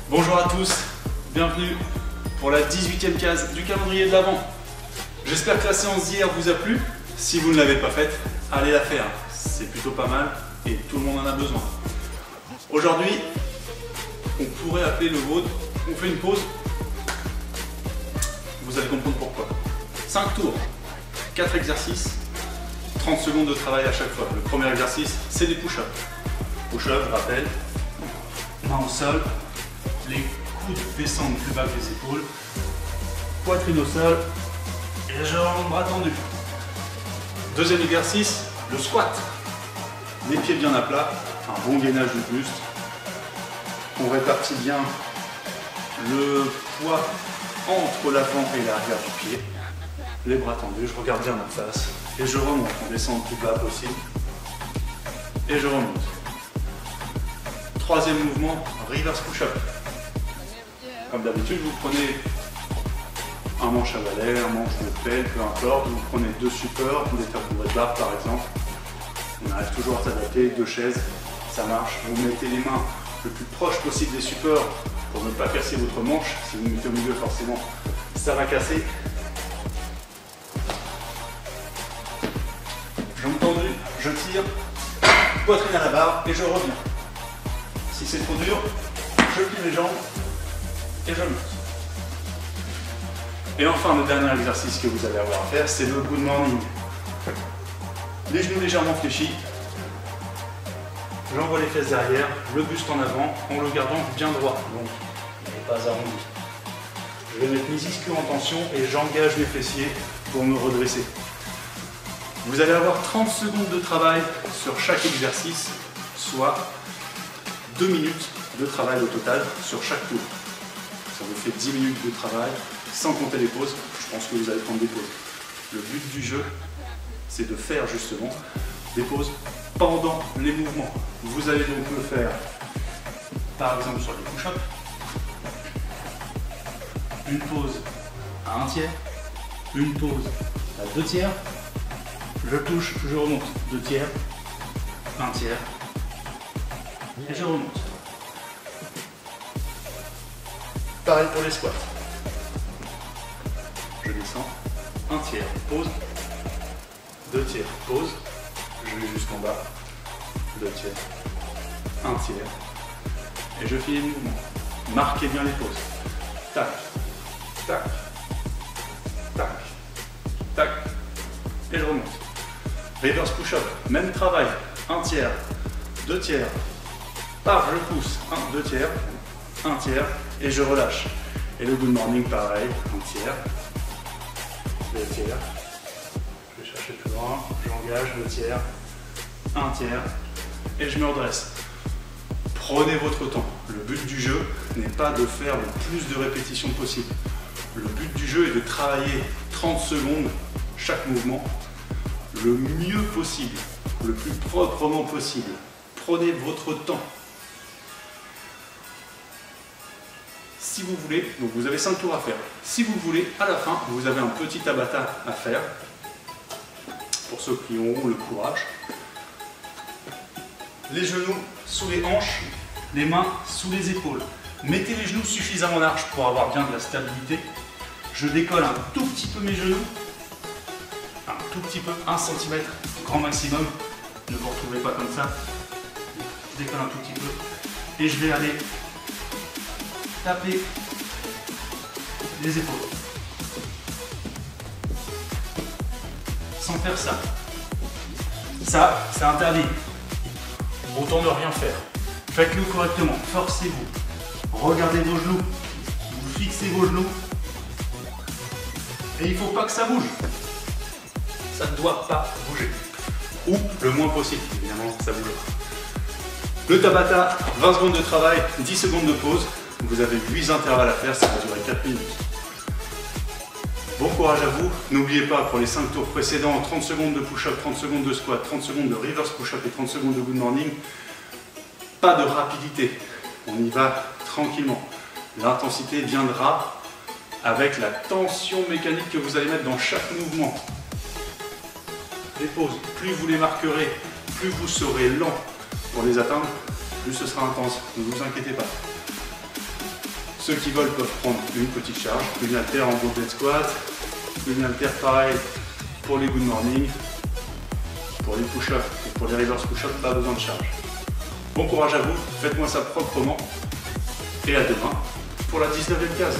Bonjour à tous, bienvenue pour la 18e case du calendrier de l'Avent. J'espère que la séance d'hier vous a plu. Si vous ne l'avez pas faite, allez la faire. C'est plutôt pas mal et tout le monde en a besoin. Aujourd'hui, on pourrait appeler le vôtre. On fait une pause. Vous allez comprendre pourquoi. 5 tours, 4 exercices, 30 secondes de travail à chaque fois. Le premier exercice, c'est des push-ups. Push-ups, je rappelle, main au sol, les coudes descendent plus bas que les épaules, poitrine au sol, et jambes, bras tendus. Deuxième exercice, le squat. Les pieds bien à plat, un bon gainage du buste. On répartit bien le poids entre l'avant et l'arrière du pied. Les bras tendus, je regarde bien en face. Et je remonte, on descend le plus bas possible. Et je remonte. Troisième mouvement, reverse push-up. Comme d'habitude, vous prenez un manche à balai, un manche de pelle, peu importe. Vous prenez deux supports, des tabourets de barre par exemple. On arrive toujours à s'adapter, deux chaises, ça marche. Vous mettez les mains le plus proche possible des supports pour ne pas casser votre manche. Si vous mettez au milieu, forcément, ça va casser. Jambes tendues, je tire, poitrine à la barre et je reviens. Si c'est trop dur, je plie mes jambes et je monte. Et enfin, le dernier exercice que vous allez avoir à faire, c'est le good morning. Les genoux légèrement fléchis. J'envoie les fesses derrière, le buste en avant, en le gardant bien droit, donc et pas arrondi. Je vais mettre mes ischios en tension et j'engage mes fessiers pour me redresser. Vous allez avoir 30 secondes de travail sur chaque exercice, soit 2 minutes de travail au total sur chaque tour. Ça vous fait 10 minutes de travail, sans compter les pauses. Je pense que vous allez prendre des pauses. Le but du jeu, c'est de faire justement des pauses pendant les mouvements. Vous allez donc le faire, par exemple sur les push-ups, une pause à 1/3, une pause à 2/3, je touche, je remonte, 2/3, 1/3, et je remonte. Pareil pour les squats. Je descends, 1/3, pause, 2/3, pause, je vais jusqu'en bas, 2/3, 1/3, et je finis le mouvement. Marquez bien les pauses. Tac, tac, tac, tac, et je remonte. Reverse push-up, même travail, 1/3, 2/3, paf, je pousse, 2/3, 1/3, et je relâche. Et le good morning, pareil, 1/3, 2/3, je vais chercher plus loin, j'engage, 2/3, 1/3, et je me redresse. Prenez votre temps. Le but du jeu n'est pas de faire le plus de répétitions possible. Le but du jeu est de travailler 30 secondes chaque mouvement, le mieux possible, le plus proprement possible. Prenez votre temps. Si vous voulez, donc vous avez 5 tours à faire. Si vous voulez, à la fin, vous avez un petit tabata à faire, pour ceux qui auront le courage. Les genoux sous les hanches, les mains sous les épaules. Mettez les genoux suffisamment larges pour avoir bien de la stabilité. Je décolle un tout petit peu mes genoux, un tout petit peu, 1 cm, grand maximum. Ne vous retrouvez pas comme ça. Je décolle un tout petit peu et je vais aller taper les épaules. Sans faire ça. Ça, c'est interdit. Autant ne rien faire. Faites-le correctement, forcez-vous. Regardez vos genoux. Vous fixez vos genoux. Et il ne faut pas que ça bouge. Ça ne doit pas bouger. Ou le moins possible, évidemment, ça bouge. Le tabata, 20 secondes de travail, 10 secondes de pause. Vous avez 8 intervalles à faire, ça va durer 4 minutes. Bon courage à vous. N'oubliez pas, pour les 5 tours précédents, 30 secondes de push-up, 30 secondes de squat, 30 secondes de reverse push-up et 30 secondes de good morning. Pas de rapidité. On y va tranquillement. L'intensité viendra avec la tension mécanique que vous allez mettre dans chaque mouvement. Les pauses, plus vous les marquerez, plus vous serez lent pour les atteindre, plus ce sera intense. Ne vous inquiétez pas. Ceux qui veulent peuvent prendre une petite charge, une haltère en goblet squat, une haltère pareil pour les good morning, pour les push-ups et pour les reverse push-ups, pas besoin de charge. Bon courage à vous, faites-moi ça proprement et à demain pour la 19e case.